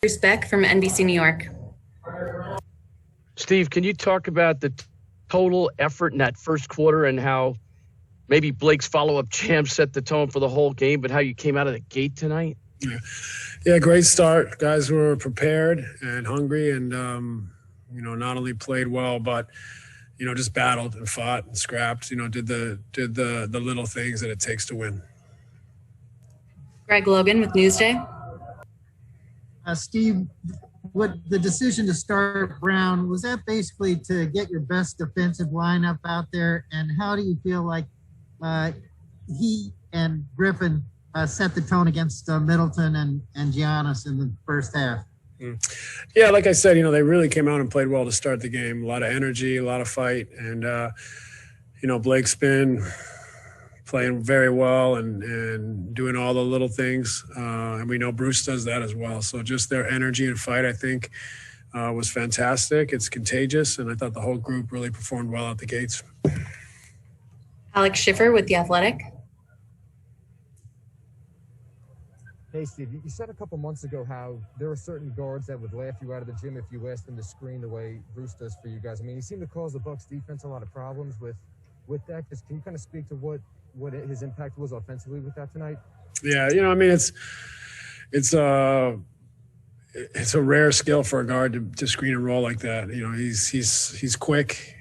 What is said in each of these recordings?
Bruce Beck from NBC New York. Steve, can you talk about the total effort in that first quarter and how maybe Blake's follow-up jam set the tone for the whole game, but how you came out of the gate tonight? Yeah, great start. Guys were prepared and hungry and, not only played well, but, just battled and fought and scrapped, did the little things that it takes to win. Greg Logan with Newsday. Steve, what the decision to start Brown, was that basically to get your best defensive lineup out there? And how do you feel like he and Griffin set the tone against Middleton and Giannis in the first half? Yeah, like I said, they really came out and played well to start the game. A lot of energy, a lot of fight. And, Blake's been playing very well and doing all the little things. And we know Bruce does that as well. So just their energy and fight, I think, was fantastic. It's contagious. And I thought the whole group really performed well out the gates. Alex Schiffer with The Athletic. Hey, Steve, you said a couple months ago how there were certain guards that would laugh you out of the gym if you asked them to screen the way Bruce does for you guys. I mean, he seemed to cause the Bucks defense a lot of problems with that. Just can you kind of speak to what his impact was offensively with that tonight? Yeah, it's a rare skill for a guard to screen and roll like that. He's quick,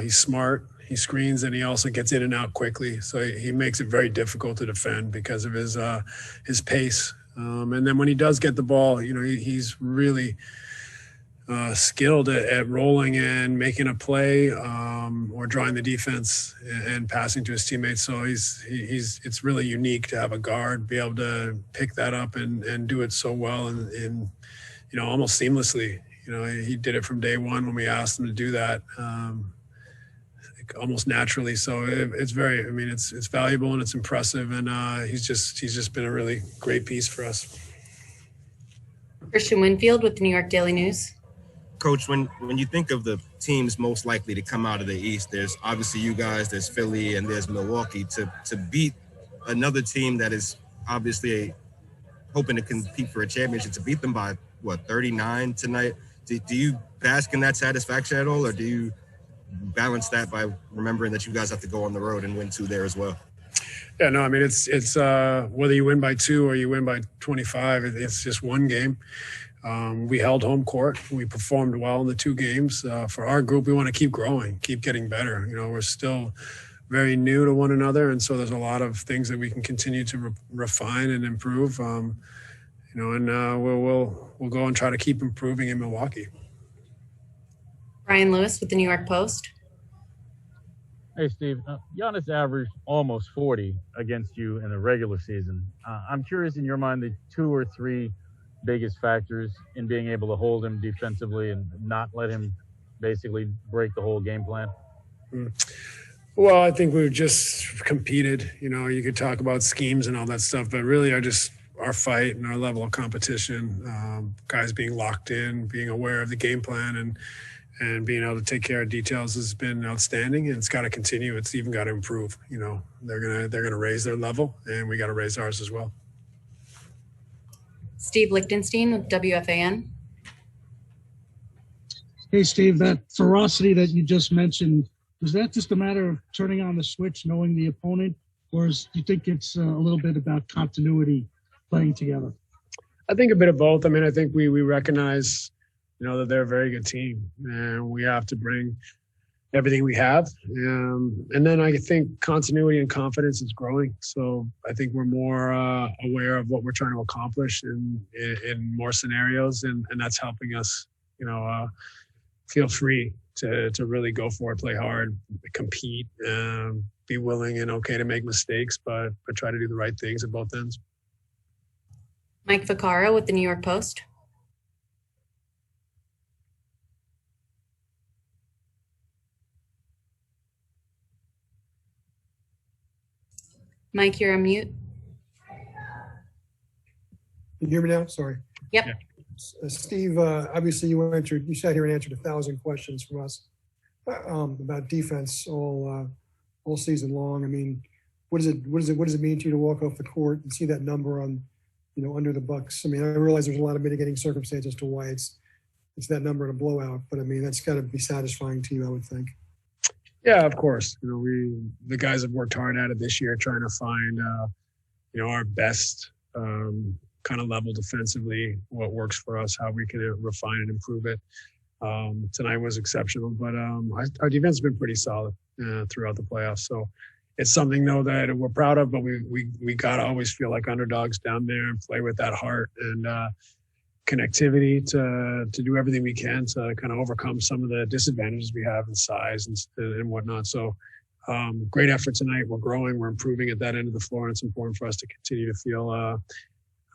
he's smart. He screens and he also gets in and out quickly. So he makes it very difficult to defend because of his pace. And then when he does get the ball, he's really skilled at rolling and making a play or drawing the defense and passing to his teammates. So it's really unique to have a guard be able to pick that up and do it so well and almost seamlessly. He did it from day one when we asked him to do that. Almost naturally. So it's it's valuable and it's impressive. And he's just been a really great piece for us. Christian Winfield with the New York Daily News. Coach, when you think of the teams most likely to come out of the East, there's obviously you guys, there's Philly, and there's Milwaukee. To beat another team that is obviously hoping to compete for a championship, to beat them by, 39 tonight? Do you bask in that satisfaction at all, or do you balance that by remembering that you guys have to go on the road and win 2 there as well? Yeah, no, it's whether you win by 2 or you win by 25, it's just one game. We held home court. We performed well in the 2 games. For our group, we want to keep growing, keep getting better. We're still very new to one another, and so there's a lot of things that we can continue to refine and improve. And we'll go and try to keep improving in Milwaukee. Brian Lewis with the New York Post. Hey, Steve. Giannis averaged almost 40 against you in the regular season. I'm curious, in your mind, the 2 or 3 biggest factors in being able to hold him defensively and not let him basically break the whole game plan? Well, I think we've just competed. You could talk about schemes and all that stuff, but really our fight and our level of competition, guys being locked in, being aware of the game plan and being able to take care of details has been outstanding, and it's got to continue. It's even got to improve. They're gonna raise their level, and we got to raise ours as well. Steve Lichtenstein with WFAN. Hey, Steve, that ferocity that you just mentioned, is that just a matter of turning on the switch, knowing the opponent, or do you think it's a little bit about continuity playing together? I think a bit of both. I think we recognize that they're a very good team, and we have to bring everything we have. And then I think continuity and confidence is growing. So I think we're more aware of what we're trying to accomplish in more scenarios, and that's helping us, feel free to really go for it, play hard, compete, be willing and okay to make mistakes, but try to do the right things at both ends. Mike Vaccaro with the New York Post. Mike, you're on mute. Can you hear me now? Sorry. Yep. Steve, obviously you sat here and answered 1,000 questions from us about defense all season long. What does it mean to you to walk off the court and see that number on under the Bucks. I mean, I realize there's a lot of mitigating circumstances to why it's that number in a blowout, but I mean, that's got to be satisfying to you, I would think. Yeah, of course. The guys have worked hard at it this year, trying to find, our best kind of level defensively, what works for us, how we can refine and improve it. Tonight was exceptional, but our defense has been pretty solid throughout the playoffs. So it's something, though, that we're proud of, but we got to always feel like underdogs down there and play with that heart and connectivity to do everything we can to kind of overcome some of the disadvantages we have in size and whatnot. So great effort tonight. We're growing. We're improving at that end of the floor, and it's important for us to continue to feel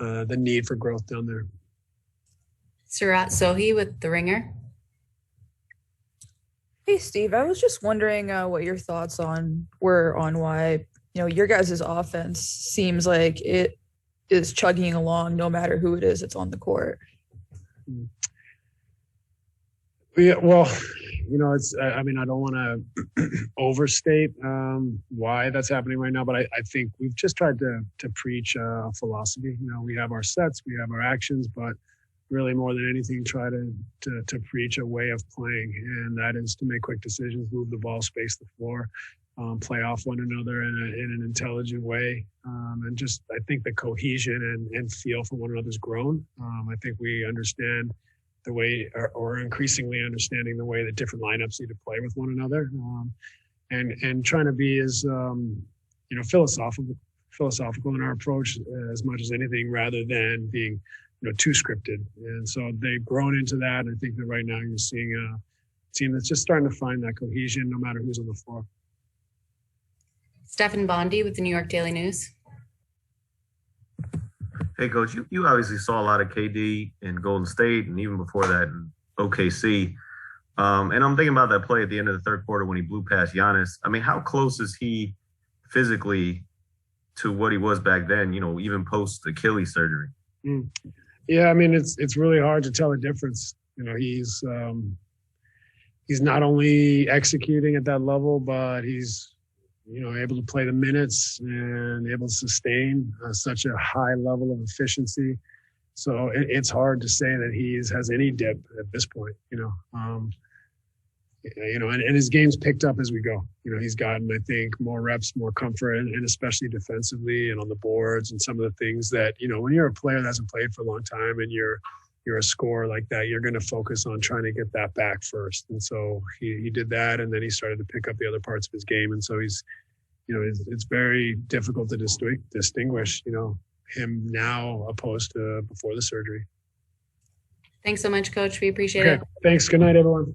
the need for growth down there. Surat Sohi with The Ringer. Hey, Steve, I was just wondering what your thoughts were on why, your guys' offense seems like it is chugging along no matter who it is that's on the court. Yeah, well, it's, I don't want to overstate why that's happening right now, but I think we've just tried to preach a philosophy. We have our sets, we have our actions, but really more than anything, try to preach a way of playing, and that is to make quick decisions, move the ball, space the floor, play off one another in an intelligent way, and just I think the cohesion and feel for one another's grown. I think we understand the way, or increasingly understanding the way that different lineups need to play with one another, and trying to be as philosophical in our approach as much as anything, rather than being too scripted. And so they've grown into that. And I think that right now you're seeing a team that's just starting to find that cohesion no matter who's on the floor. Stephen Bondi with the New York Daily News. Hey, Coach, you obviously saw a lot of KD in Golden State and even before that in OKC. And I'm thinking about that play at the end of the third quarter when he blew past Giannis. I mean, how close is he physically to what he was back then, even post Achilles surgery? Yeah, I mean, it's really hard to tell the difference. He's not only executing at that level, but he's able to play the minutes and able to sustain such a high level of efficiency. So it's hard to say that he has any dip at this point. And his game's picked up as we go. He's gotten, I think, more reps, more comfort, and especially defensively and on the boards and some of the things that, when you're a player that hasn't played for a long time and you're a scorer like that, you're going to focus on trying to get that back first. And so he did that, and then he started to pick up the other parts of his game. And so he's, it's very difficult to distinguish, him now opposed to before the surgery. Thanks so much, Coach. We appreciate it. Thanks. Good night, everyone.